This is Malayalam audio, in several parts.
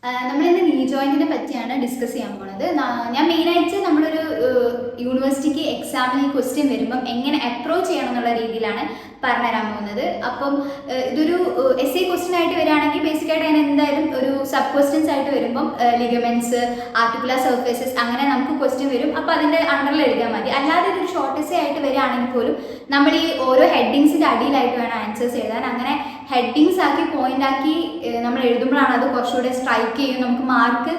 നമ്മളിന്ന് നീ ജോയിൻറ്റിനെ പറ്റിയാണ് ഡിസ്കസ് ചെയ്യാൻ പോകുന്നത്. ഞാൻ മെയിനായിട്ട് നമ്മളൊരു യൂണിവേഴ്സിറ്റിക്ക് എക്സാമിന് ക്വസ്റ്റ്യൻ വരുമ്പം എങ്ങനെ അപ്രോച്ച് ചെയ്യണം എന്നുള്ള രീതിയിലാണ് പറഞ്ഞുതരാൻ പോകുന്നത്. അപ്പം ഇതൊരു എസ് എ ക്വസ്റ്റ്യൻ ആയിട്ട് വരികയാണെങ്കിൽ ബേസിക്കായിട്ട് അതിന് എന്തായാലും ഒരു സബ് ക്വസ്റ്റ്യൻസ് ആയിട്ട് വരുമ്പം ലിഗമെന്റ്സ്, ആർട്ടിക്കുലർ സർഫേസസ് അങ്ങനെ നമുക്ക് ക്വസ്റ്റ്യൻ വരും. അപ്പോൾ അതിൻ്റെ അണ്ടറിൽ എഴുതിയാൽ മതി. അല്ലാതെ ഇതൊരു ഷോർട്ട് എസ് എ ആയിട്ട് വരികയാണെങ്കിൽ പോലും നമ്മൾ ഈ ഓരോ ഹെഡിങ്സിൻ്റെ അടിയിലായിട്ട് വേണം ആൻസേഴ്സ് എഴുതാൻ. അങ്ങനെ ഹെഡിങ്സ് ആക്കി പോയിന്റ് ആക്കി നമ്മൾ എഴുതുമ്പോഴാണ് അത് കുറച്ചുകൂടെ സ്ട്രൈക്ക് ചെയ്യും, നമുക്ക് മാർക്ക്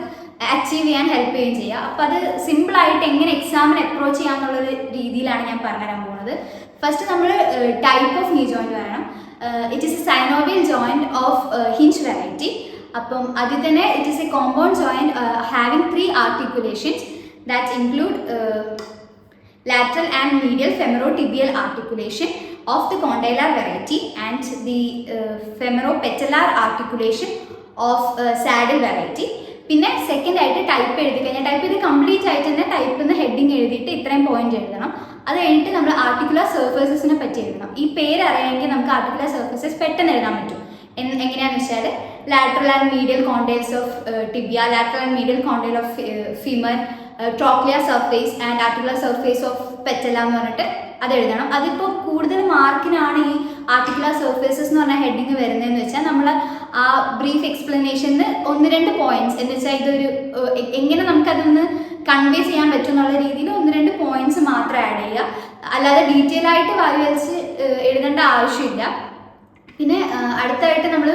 അച്ചീവ് ചെയ്യാൻ ഹെൽപ്പ് ചെയ്യുകയും ചെയ്യുക. അപ്പോൾ അത് സിമ്പിളായിട്ട് എങ്ങനെ എക്സാമിന് അപ്രോച്ച് ചെയ്യാമെന്നുള്ളൊരു രീതിയിലാണ് ഞാൻ പറഞ്ഞുതരാൻ പോകുന്നത്. ഫസ്റ്റ് നമ്മൾ ടൈപ്പ് ഓഫ് നീ ജോയിൻറ്റ് പറയണം. It is A synovial joint of hinge variety. അപ്പം അതിൽ തന്നെ it is A compound joint having 3 articulations that include lateral and medial femorotibial articulation of the condylar variety and the femoropatellar articulation of saddle variety. പിന്നെ സെക്കൻഡ് ആയിട്ട് ടൈപ്പ് എഴുതി കഴിഞ്ഞാൽ ടൈപ്പ് ഇത് കംപ്ലീറ്റ് ആയിട്ട് തന്നെ ടൈപ്പിൽ നിന്ന് ഹെഡിങ് എഴുതിയിട്ട് ഇത്രയും പോയിന്റ് എഴുതണം. അത് കഴിഞ്ഞിട്ട് നമ്മൾ ആർട്ടിക്കുലർ സർഫേസസിനെ പറ്റി എഴുതണം. ഈ പേര് അറിയാമെങ്കിൽ നമുക്ക് ആർട്ടിക്കുലർ സർഫേസസ് പെട്ടെന്ന് എഴുതാൻ പറ്റും. എങ്ങനെയാണെന്ന് വെച്ചാൽ lateral and medial condyles of tibia, lateral and medial condyle of femur, trochlear surface and articular surface of patella എന്ന് പറഞ്ഞിട്ട് അത് എഴുതണം. അതിപ്പോൾ കൂടുതൽ മാർക്കിനാണ് ഈ ആർട്ടിക്കുലർ സർഫേസസ് എന്ന് പറഞ്ഞ ഹെഡിങ് വരുന്നതെന്ന് വെച്ചാൽ നമ്മൾ ആ ബ്രീഫ് എക്സ്പ്ലനേഷന് 1-2 പോയിന്റ്സ് എന്ന് വെച്ചാൽ ഇതൊരു എങ്ങനെ നമുക്കതൊന്ന് കൺവേ ചെയ്യാൻ പറ്റും എന്നുള്ള രീതിയിൽ 1-2 പോയിന്റ്സ് മാത്രം ആഡ് ചെയ്യുക. അല്ലാതെ ഡീറ്റെയിൽ ആയിട്ട് വാല്യൂസ് എഴുതേണ്ട ആവശ്യമില്ല. പിന്നെ അടുത്തായിട്ട് നമ്മൾ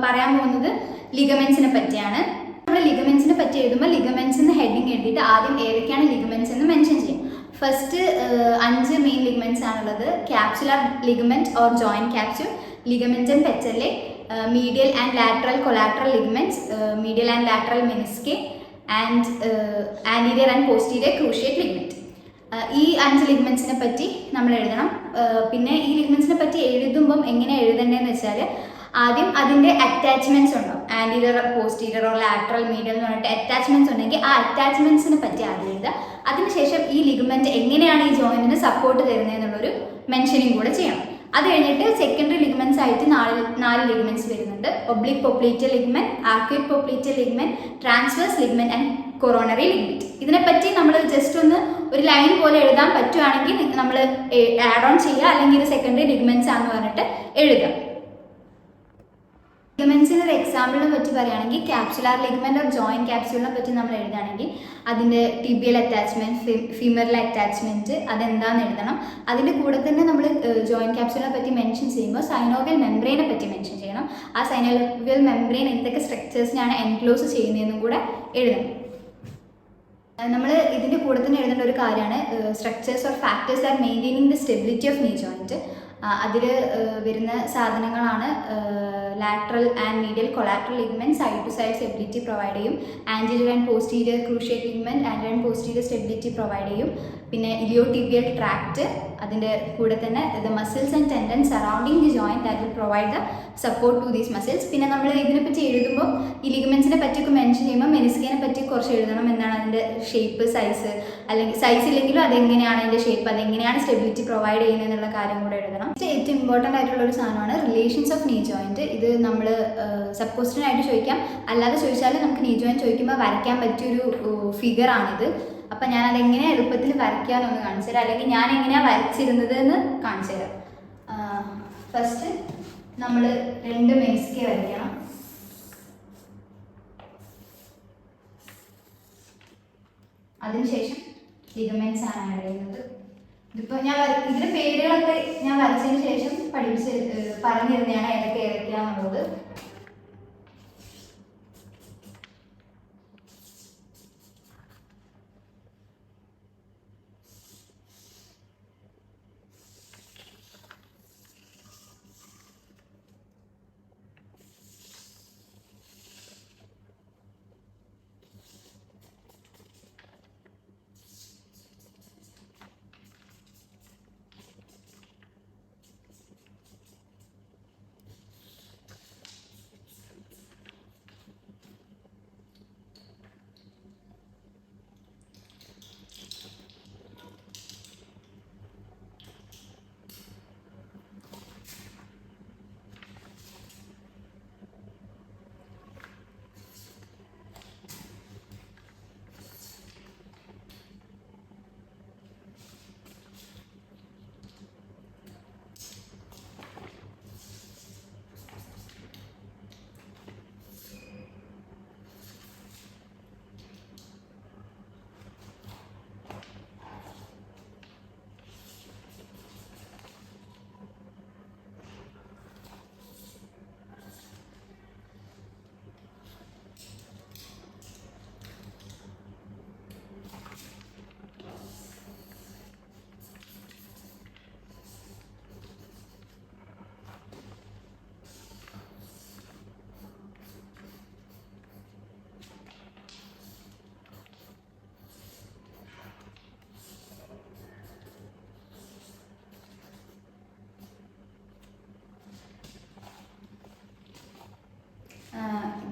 പറയാൻ പോകുന്നത് ലിഗമെന്റ്സിനെ പറ്റിയാണ്. നമ്മൾ ലിഗമെന്റ്സിനെ പറ്റി എഴുതുമ്പോൾ ലിഗമെന്റ്സ് എന്ന് ഹെഡിങ് എഴുതിയിട്ട് ആദ്യം ഏതൊക്കെയാണ് ലിഗമെന്റ്സ് എന്ന് മെൻഷൻ ചെയ്യും. ഫസ്റ്റ് 5 മെയിൻ ലിഗമെന്റ്സ് ആണുള്ളത്. Capsular ligament or joint capsule, ligamentum patellae, medial and lateral collateral ligaments, medial and lateral menisci and anterior and posterior cruciate ligament. ഈ 5 ലിഗ്മെന്റ്സിനെ പറ്റി നമ്മൾ എഴുതണം. പിന്നെ ഈ ലിഗ്മെന്റ്സിനെ പറ്റി എഴുതുമ്പം എങ്ങനെ എഴുതേണ്ടതെന്ന് വെച്ചാൽ ആദ്യം അതിൻ്റെ അറ്റാച്ച്മെന്റ്സ് ഉണ്ടാവും. ആന്റീരിയർ, പോസ്റ്റീരിയർ, ലാറ്ററൽ, മീഡിയൽ എന്ന് പറഞ്ഞിട്ട് അറ്റാച്ച്മെന്റ്സ് ഉണ്ടെങ്കിൽ ആ അറ്റാച്ച്മെന്റ്സിനെ പറ്റി ആദ്യം എഴുതുക. അതിനുശേഷം ഈ ലിഗ്മെന്റ് എങ്ങനെയാണ് ഈ ജോയിന്റിന് സപ്പോർട്ട് തരുന്നതെന്നുള്ളൊരു മെൻഷനിങ് കൂടെ ചെയ്യണം. അത് കഴിഞ്ഞിട്ട് സെക്കൻഡറി ലിഗ്മെന്റ്സ് ആയിട്ട് 4 ലിഗ്മെന്റ്സ് വരുന്നുണ്ട്. Oblique popliteal ligament, arcuate popliteal ligament, transverse ligament and coronary ligament. ഇതിനെപ്പറ്റി നമ്മൾ ജസ്റ്റ് ഒന്ന് ഒരു ലൈൻ പോലെ എഴുതാൻ പറ്റുവാണെങ്കിൽ നമ്മൾ ആഡ് ഓൺ ചെയ്യുക, അല്ലെങ്കിൽ ഇത് സെക്കൻഡറി ലിഗ്മെന്റ്സ് ആണെന്ന് പറഞ്ഞിട്ട് എഴുതുക. ലിഗമെന്റ്സിന് ഒരു എക്സാമ്പിളിനെ പറ്റി പറയുകയാണെങ്കിൽ ക്യാപ്സുലാർ ലിഗമെന്റ് ഓർ ജോയിന്റ് ക്യാപ്സ്യൂളിനെ പറ്റി നമ്മൾ എഴുതുകയാണെങ്കിൽ അതിൻ്റെ ടിബിയൽ അറ്റാച്ച്മെന്റ്, ഫീമറൽ അറ്റാച്ച്മെന്റ് അതെന്താണെന്ന് എഴുതണം. അതിൻ്റെ കൂടെ തന്നെ നമ്മൾ ജോയിന്റ് ക്യാപ്സ്യൂളിനെ പറ്റി മെൻഷൻ ചെയ്യുമ്പോൾ സൈനോവിയൽ മെംബ്രെയിനെ പറ്റി മെൻഷൻ ചെയ്യണം. ആ സൈനോവിയൽ മെംബ്രെയിൻ എന്തൊക്കെ സ്ട്രക്ചേഴ്സിനാണ് എൻക്ലോസ് ചെയ്യുന്നതെന്നും കൂടെ എഴുതണം. നമ്മൾ ഇതിൻ്റെ കൂടെ തന്നെ എഴുതേണ്ട ഒരു കാര്യമാണ് structures or factors are maintaining the stability of knee joint. അതിൽ വരുന്ന സാധനങ്ങളാണ് lateral and medial collateral ligament side to side stability provide ചെയ്യും. Anterior and posterior cruciate ligament anterior and posterior stability provide ചെയ്യും. പിന്നെ ഇലിയോടിബിയൽ ട്രാക്ട്, അതിൻ്റെ കൂടെ തന്നെ the muscles and tendons surrounding the joint that will provide the support to these muscles. പിന്നെ നമ്മൾ ഇതിനെപ്പറ്റി എഴുതുമ്പോൾ ഈ ലിഗമെന്റ്സിനെ പറ്റിയൊക്കെ മെൻഷൻ ചെയ്യുമ്പോൾ മെനിസ്കിനെ പറ്റി കുറച്ച് എഴുതണം. എന്താണ് അതിൻ്റെ ഷേപ്പ്, സൈസ്, അല്ലെങ്കിൽ സൈസ് ഇല്ലെങ്കിലും അതെങ്ങനെയാണ് അതിൻ്റെ ഷേപ്പ്, അതെങ്ങനെയാണ് സ്റ്റെബിലിറ്റി പ്രൊവൈഡ് ചെയ്യുന്നത് എന്നുള്ള കാര്യം കൂടെ എഴുതണം. ഏറ്റവും ഇമ്പോർട്ടൻ്റ് ആയിട്ടുള്ള ഒരു സാധനമാണ് റിലേഷൻസ് ഓഫ് നീ ജോയിൻറ്റ്. ഇത് നമ്മൾ സബ് ക്വസ്റ്റ്യൻ ആയിട്ട് ചോദിക്കാം, അല്ലാതെ ചോദിച്ചാൽ നമുക്ക് നീ ജോയിൻറ്റ് ചോദിക്കുമ്പോൾ വരയ്ക്കാൻ പറ്റിയൊരു ഫിഗറാണിത്. അപ്പം ഞാൻ അതെങ്ങനെ എളുപ്പത്തിൽ വരയ്ക്കാമെന്നൊന്ന് കാണിച്ചു തരാം, അല്ലെങ്കിൽ ഞാൻ എങ്ങനെയാണ് വരച്ചിരുന്നത് എന്ന് കാണിച്ചു തരാം. ഫസ്റ്റ് നമ്മൾ 2 മെനിസ്കെ വരയ്ക്കണം. അതിനുശേഷം ലിഗമെന്റ്സ് ആണ് ആഡ് ചെയ്യുന്നത്. ഇതിപ്പോൾ ഇതിൻ്റെ പേരുകളൊക്കെ ഞാൻ വരച്ചതിന് ശേഷം പറഞ്ഞിരുന്നതാണ് ഏതൊക്കെയാണെന്നുള്ളത്.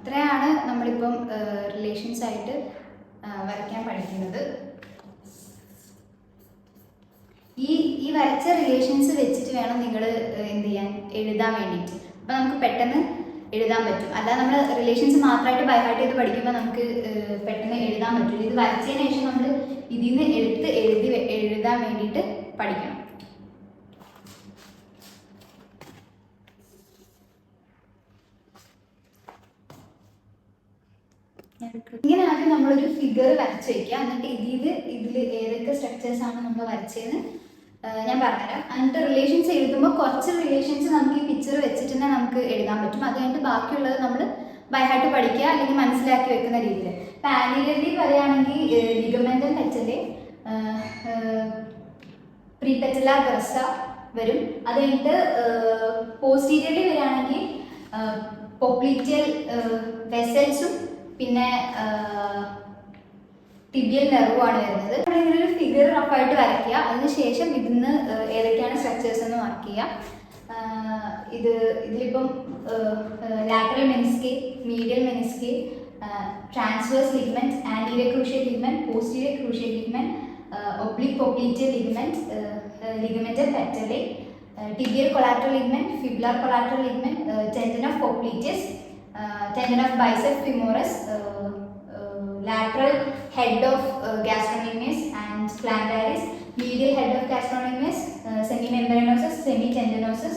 ഇത്രയാണ് നമ്മളിപ്പം റിലേഷൻസ് ആയിട്ട് വരയ്ക്കാൻ പഠിക്കുന്നത്. ഈ വരച്ച റിലേഷൻസ് വെച്ചിട്ട് വേണം നിങ്ങൾ എന്ത് ചെയ്യാൻ, എഴുതാൻ വേണ്ടിയിട്ട്. അപ്പം നമുക്ക് പെട്ടെന്ന് എഴുതാൻ പറ്റും. അല്ലാതെ നമ്മൾ റിലേഷൻസ് മാത്രമായിട്ട് ബൈഹാർട്ട് ചെയ്ത് പഠിക്കുമ്പോൾ നമുക്ക് പെട്ടെന്ന് എഴുതാൻ പറ്റില്ല. ഇത് വരച്ചതിന് ശേഷം നമ്മൾ ഇതിൽ നിന്ന് എഴുതാൻ വേണ്ടിയിട്ട് പഠിക്കണം. ഇങ്ങനെ ആദ്യം നമ്മളൊരു ഫിഗർ വരച്ച് വയ്ക്കുക. എന്നിട്ട് ഇതിൽ ഏതൊക്കെ സ്ട്രക്ചേഴ്സാണ് നമ്മൾ വരച്ചതെന്ന് ഞാൻ പറഞ്ഞുതരാം. എന്നിട്ട് റിലേഷൻസ് എഴുതുമ്പോൾ കുറച്ച് റിലേഷൻസ് നമുക്ക് ഈ പിക്ചർ വെച്ചിട്ട് തന്നെ നമുക്ക് എഴുതാൻ പറ്റും. അത് കഴിഞ്ഞിട്ട് ബാക്കിയുള്ളത് നമ്മൾ ബൈഹാർട്ട് പഠിക്കുക അല്ലെങ്കിൽ മനസ്സിലാക്കി വെക്കുന്ന രീതിയിൽ. ഇപ്പം ആന്റിയർലി പറയുകയാണെങ്കിൽ ലിഗമെന്റൽ പെറ്റലെ പ്രീപെറ്റലാർ ബർസ വരും. അത് കഴിഞ്ഞിട്ട് പോസ്റ്റീരിയർലി വരികയാണെങ്കിൽ പോപ്ലിറ്റിയൽ വെസൽസും പിന്നെ ടിബിയൽ നെർവുമാണ് വരുന്നത്. ഇങ്ങനെ ഒരു ഫിഗർ റഫായിട്ട് വരയ്ക്കുക. അതിനുശേഷം ഇതിന്ന് ഏതൊക്കെയാണ് സ്ട്രക്ചേഴ്സ് എന്ന് മാർക്ക് ചെയ്യുക. ഇതിലിപ്പം lateral menisci, medial menisci, transverse ligament, anterior crucial ligament, posterior crucial ligament, oblique popliteal ligament, ligamentum patellae, tibial collateral ligament, fibular collateral ligament, tendon of popliteus, tendon of bicep femoris, lateral head of gastrocnemius and plantaris, medial head of gastrocnemius, semimembranosus, semitendinosus,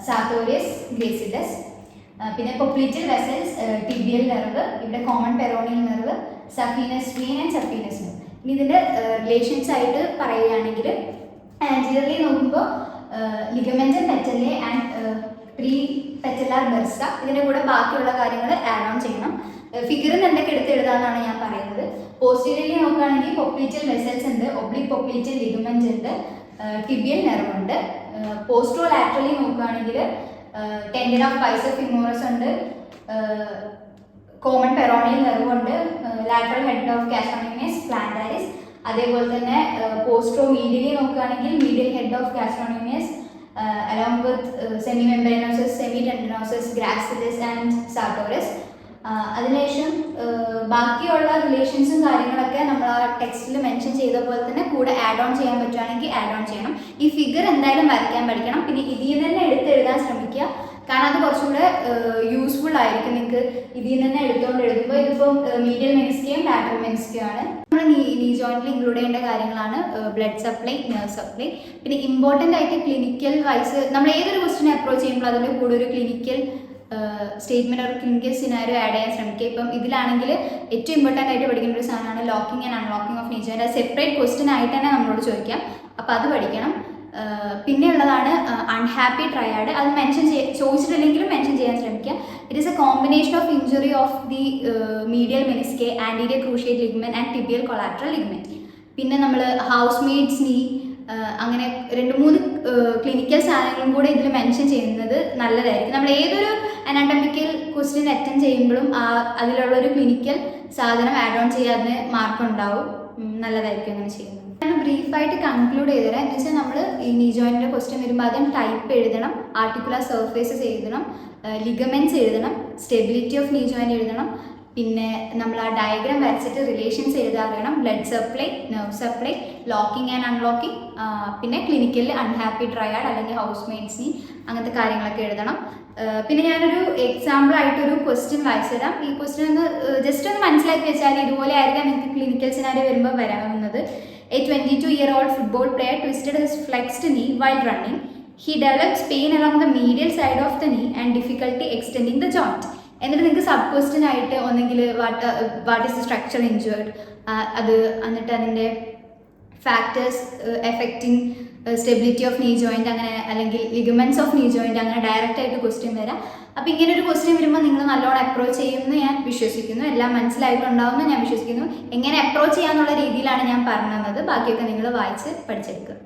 sartorius, gracilis. പിന്നെ popliteal vessels, tibial nerve, ഇവിടെ common peroneal nerve, saphenous vein and saphenous nerve. ഇനി ഇതിൻ്റെ റിലേഷൻസ് ആയിട്ട് പറയുകയാണെങ്കിൽ ആന്റിയർലി നോക്കുമ്പോൾ ലിഗമെന്റൽ പെറ്റലെ ആൻഡ് പ്രീപെറ്റലാർ ബർസ, ഇതിൻ്റെ കൂടെ ബാക്കിയുള്ള കാര്യങ്ങൾ ആഡ് ഓൺ ചെയ്യണം. ഫിഗറിൽ എന്തൊക്കെ എടുത്ത് എഴുതാമെന്നാണ് ഞാൻ പറയുന്നത്. പോസ്റ്റീരിയർലി നോക്കുകയാണെങ്കിൽ പോപ്ലിറ്റിയൽ വെസൽസ് ഉണ്ട്, ഒബ്ലിക് പോപ്ലിറ്റിയൽ ലിഗമെന്റ് ഉണ്ട്, ടിബിയൽ നെർവ് ഉണ്ട്. പോസ്റ്റോ ലാറ്ററലി നോക്കുകയാണെങ്കിൽ ടെൻഡൻ ഓഫ് ബൈസെപ് ഫിമോറസ് ഉണ്ട്, കോമൺ പെറോണിയൽ നെർവ് ഉണ്ട്, lateral head of gastrocnemius, plantaris. അതേപോലെ തന്നെ പോസ്റ്റോ മീഡിയലി നോക്കുകയാണെങ്കിൽ medial head of gastrocnemius along with semimembranosus, semitendinosus, gracilis and sartorius. അതിനുശേഷം ബാക്കിയുള്ള റിലേഷൻസും കാര്യങ്ങളൊക്കെ നമ്മൾ ആ ടെക്സ്റ്റിൽ മെൻഷൻ ചെയ്ത പോലെ തന്നെ കൂടെ ആഡ് ഓൺ ചെയ്യാൻ പറ്റുവാണെങ്കിൽ ആഡ് ഓൺ ചെയ്യണം. ഈ ഫിഗർ എന്തായാലും വരയ്ക്കാൻ പഠിക്കണം. പിന്നെ ഇതിൽ നിന്ന് തന്നെ എടുത്ത് എഴുതാൻ ശ്രമിക്കുക. കാരണം അത് കുറച്ചും കൂടെ യൂസ്ഫുൾ ആയിരിക്കും നിങ്ങൾക്ക് ഇതിൽ നിന്ന് തന്നെ എടുത്തുകൊണ്ട് എഴുതുമ്പോൾ. ഇതിപ്പോൾ മീഡിയൽ മെനിസ്കയും ലാറ്ററൽ മെനിസ്കയും ആണ്. നമ്മൾ നീ ജോയിന്റിൽ ഇൻക്ലൂഡ് ചെയ്യേണ്ട കാര്യങ്ങളാണ് ബ്ലഡ് സപ്ലൈ, നെർവ് സപ്ലൈ. പിന്നെ ഇമ്പോർട്ടൻ്റ് ആയിട്ട് ക്ലിനിക്കൽ വൈസ് നമ്മൾ ഏതൊരു ക്വസ്റ്റിനെ അപ്രോച്ച് ചെയ്യുമ്പോൾ അതിൻ്റെ കൂടെ ഒരു ക്ലിനിക്കൽ സ്റ്റേറ്റ്മെൻറ്റ് ഒരു ക്ലിനിക്കൽ സിനാരിയോ ആഡ് ചെയ്യാൻ ശ്രമിക്കുക. ഇപ്പം ഇതിലാണെങ്കിൽ ഏറ്റവും ഇമ്പോർട്ടൻ്റ് ആയിട്ട് പഠിക്കേണ്ട ഒരു സാധനമാണ് ലോക്കിംഗ് ആൻഡ് അൺലോക്കിംഗ് ഓഫ് നീ ജോയിൻ്റ്. അത് സെപ്പറേറ്റ് ക്വസ്റ്റ്യൻ ആയിട്ട് തന്നെ നമ്മളോട് ചോദിക്കാം. അപ്പോൾ അത് പഠിക്കണം. പിന്നെ ഉള്ളതാണ് അൺഹാപ്പി ട്രയാഡ്. അത് ചോദിച്ചിട്ടില്ലെങ്കിലും മെൻഷൻ ചെയ്യാൻ ശ്രമിക്കുക. It is a combination of injury of the medial menisci, anterior crucial ligament and tibial collateral ligament. പിന്നെ നമ്മൾ ഹൗസ് മെയ്ഡ്സ് നീ, അങ്ങനെ 2-3 ക്ലിനിക്കൽ സാധനങ്ങളും കൂടെ ഇതിൽ മെൻഷൻ ചെയ്യുന്നത് നല്ലതായിരിക്കും. നമ്മൾ ഏതൊരു അനാട്ടമിക്കൽ ക്വസ്റ്റ്യൻ അറ്റൻഡ് ചെയ്യുമ്പോഴും അതിലുള്ളൊരു ക്ലിനിക്കൽ സാധനം ആഡ് ഓൺ ചെയ്യാൻ അതിന് മാർക്ക് ഉണ്ടാവും. നല്ലതായിരിക്കും അങ്ങനെ ചെയ്യുന്നത്. ഞാൻ ബ്രീഫായിട്ട് കൺക്ലൂഡ് ചെയ്ത് തരാം. എന്ന് വെച്ചാൽ നമ്മൾ ഈ നീ ജോയിൻറ്റിൻ്റെ ക്വസ്റ്റ്യൻ വരുമ്പോൾ ആദ്യം ടൈപ്പ് എഴുതണം, ആർട്ടിക്കുലർ സർഫേസസ് എഴുതണം, ലിഗമെന്റ്സ് എഴുതണം, സ്റ്റെബിലിറ്റി ഓഫ് നീ ജോയിൻറ്റ് എഴുതണം. പിന്നെ നമ്മൾ ആ ഡയഗ്രാം വരച്ചിട്ട് റിലേഷൻസ് എഴുതാറിയണം, blood supply, nerve supply, locking and unlocking, പിന്നെ ക്ലിനിക്കലിൽ അൺഹാപ്പി ട്രയാഡ് അല്ലെങ്കിൽ ഹൗസ് മെയ്ഡ്സ് നീ, അങ്ങനത്തെ കാര്യങ്ങളൊക്കെ എഴുതണം. പിന്നെ ഞാനൊരു എക്സാമ്പിളായിട്ടൊരു ക്വസ്റ്റ്യൻ വായിച്ചു തരാം. ഈ ക്വസ്റ്റ്യൻ ഒന്ന് ജസ്റ്റ് ഒന്ന് മനസ്സിലാക്കി വെച്ചാൽ ഇതുപോലെ ആയിരിക്കാം നിങ്ങൾക്ക് ക്ലിനിക്കൽ സിനാരിയോ വരുമ്പോൾ വരാവുന്നത്. A 22-year-old football player twisted his flexed knee while running. He develops pain along the medial side of the knee and difficulty extending the joint. എന്നിട്ട് നിങ്ങൾക്ക് സബ് ക്വസ്റ്റ്യൻ ആയിട്ട് ഒന്നെങ്കിൽ what is the structure injured, അത് എന്നിട്ട് അതിൻ്റെ factors affecting stability of knee joint, അങ്ങനെ അല്ലെങ്കിൽ ലിഗമെന്റ്സ് ഓഫ് നീ ജോയിൻറ്റ്, അങ്ങനെ ഡയറക്റ്റ് ആയിട്ട് ക്വസ്റ്റ്യൻ വരാം. അപ്പോൾ ഇങ്ങനെ ഒരു ക്വസ്റ്റ്യൻ വരുമ്പോൾ നിങ്ങൾ നല്ലോണം അപ്രോച്ച് ചെയ്യുമെന്ന് ഞാൻ വിശ്വസിക്കുന്നു. എല്ലാം മനസ്സിലായിട്ടുണ്ടാവുമെന്ന് ഞാൻ വിശ്വസിക്കുന്നു. എങ്ങനെ അപ്രോച്ച് ചെയ്യാന്നുള്ള രീതിയിലാണ് ഞാൻ പറഞ്ഞു തന്നത്. ബാക്കിയൊക്കെ നിങ്ങൾ വായിച്ച് പഠിച്ചെടുക്കുക.